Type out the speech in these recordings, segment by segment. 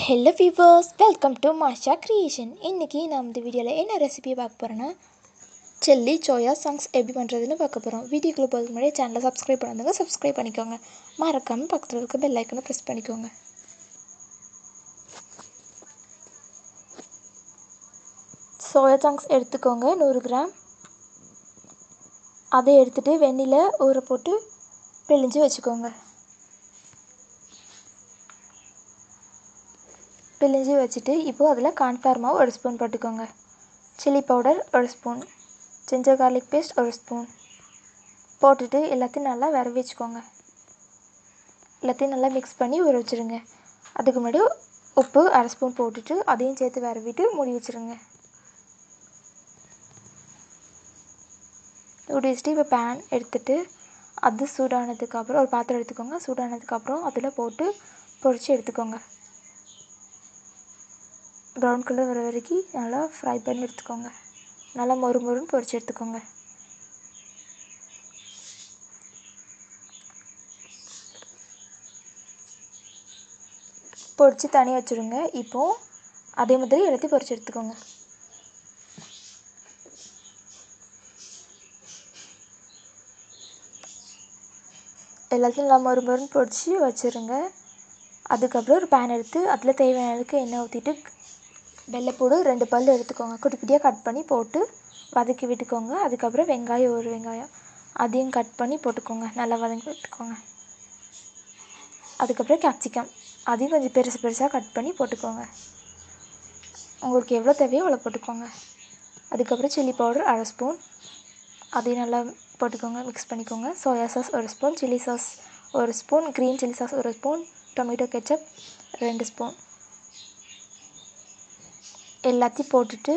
Hello viewers, welcome to Masha creation. இன்றைக்கி நான் இந்த வீடியோவில் என்ன ரெசிபி பார்க்க போகிறேன்னா சில்லி சோயா சங்க்ஸ் எப்படி பண்ணுறதுன்னு பார்க்க போகிறோம். வீடியோக்குள்ளே போகிறதுக்கு முன்னாடி சேனலை சப்ஸ்கிரைப் பண்ணாதவங்க சப்ஸ்கிரைப் பண்ணிக்கோங்க. மறக்காமல் பக்கத்தில் இருக்க பெல் ஐக்கனை ப்ரெஸ் பண்ணிக்கோங்க. சோயா சங்க்ஸ் எடுத்துக்கோங்க 100 கிராம். அதை எடுத்துகிட்டு வெந்நில ஊற போட்டு பிழிஞ்சு வச்சுக்கோங்க. பிழிஞ்சு வச்சுட்டு இப்போது அதில் கார்ன்ஃப்ளவர் மாவு 1 ஸ்பூன் போட்டுக்கோங்க. Chilli powder 1 spoon, ginger garlic paste 1 spoon போட்டுட்டு எல்லாத்தையும் நல்லா விரவி வச்சுக்கோங்க. எல்லாத்தையும் நல்லா மிக்ஸ் பண்ணி ஊற வச்சுருங்க. அதுக்கு முன்னாடி உப்பு 1/2 ஸ்பூன் போட்டுட்டு அதையும் சேர்த்து விரவிட்டு மூடி வச்சுருங்க. மூடி வச்சுட்டு இப்போ பேன் எடுத்துகிட்டு அது சூடானதுக்கப்புறம் ஒரு பாத்திரம் எடுத்துக்கோங்க. சூடானதுக்கப்புறம் அதில் போட்டு பொரித்து எடுத்துக்கோங்க. ப்ரௌன் கலர் வர வரைக்கும் நல்லா ஃப்ரை பண்ணி எடுத்துக்கோங்க. நல்லா மொறு மொறுன்னு பொரித்து எடுத்துக்கோங்க. பொரித்து தனியாக வச்சுருங்க. இப்போது அதே மாதிரி எல்லாத்தையும் பொரித்து எடுத்துக்கோங்க. எல்லாத்தையும் நல்லா மொறு மொறுன்னு பொரித்து வச்சுருங்க. அதுக்கப்புறம் ஒரு பேன் எடுத்து அதில் தேவையான அளவுக்கு எண்ணெய் ஊற்றிட்டு வெள்ளைப்பூடு 2 பல் எடுத்துக்கோங்க. குட்டி குட்டியாக கட் பண்ணி போட்டு வதக்கி விட்டுக்கோங்க. அதுக்கப்புறம் வெங்காயம் 1 வெங்காயம் அதையும் கட் பண்ணி போட்டுக்கோங்க. நல்லா வதக்கி விட்டுக்கோங்க. அதுக்கப்புறம் கேப்சிகம் அதையும் கொஞ்சம் பெருசு பெருசாக கட் பண்ணி போட்டுக்கோங்க. உங்களுக்கு எவ்வளோ தேவையோ அவ்வளோ போட்டுக்கோங்க. அதுக்கப்புறம் சில்லி பவுடர் 1/2 ஸ்பூன் அதையும் நல்லா போட்டுக்கோங்க. மிக்ஸ் பண்ணிக்கோங்க. Soya sauce 1 spoon, chilli sauce 1 spoon, green chilli sauce 1 spoon, tomato ketchup 2 spoon எல்லாத்தையும் போட்டுட்டு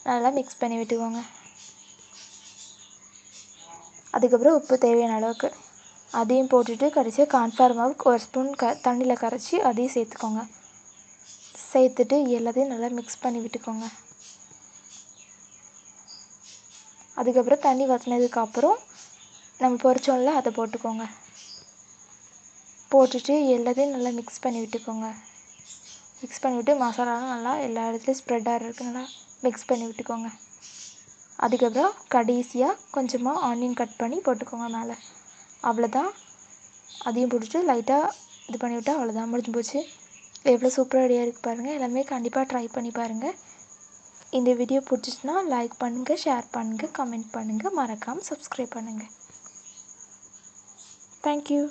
நல்லா மிக்ஸ் பண்ணி விட்டுக்கோங்க. அதுக்கப்புறம் உப்பு தேவையான அளவுக்கு அதையும் போட்டுட்டு கடைசியாக கார்ன்ஃப்ளவர் மாவு 1 ஸ்பூன் தண்ணியில் கரைச்சி அதையும் சேர்த்துக்கோங்க. சேர்த்துட்டு எல்லாத்தையும் நல்லா மிக்ஸ் பண்ணி விட்டுக்கோங்க. அதுக்கப்புறம் தண்ணி வற்றினதுக்கப்புறம் நம்ம பொரிச்சோம்ல அதை போட்டுக்கோங்க. போட்டுட்டு எல்லாத்தையும் நல்லா மிக்ஸ் பண்ணி விட்டுக்கோங்க. மிக்ஸ் பண்ணிவிட்டு மசாலாலாம் நல்லா எல்லா இடத்துலையும் ஸ்ப்ரெட் ஆகிறதுக்கு நல்லா மிக்ஸ் பண்ணி விட்டுக்கோங்க. அதுக்கப்புறம் கடைசியாக கொஞ்சமாக ஆனியன் கட் பண்ணி போட்டுக்கோங்க மேலே. அவ்வளோதான். அதையும் போட்டுட்டு லைட்டாக இது பண்ணிவிட்டால் அவ்வளோதான், முடிஞ்சு போச்சு. எவ்வளோ சூப்பராக ரெடியாக இருக்குது பாருங்கள். எல்லாமே கண்டிப்பாக ட்ரை பண்ணி பாருங்கள். இந்த வீடியோ பிடிச்சிச்சுன்னா லைக் பண்ணுங்கள், ஷேர் பண்ணுங்கள், கமெண்ட் பண்ணுங்கள், மறக்காமல் சப்ஸ்கிரைப் பண்ணுங்கள். தேங்க்யூ.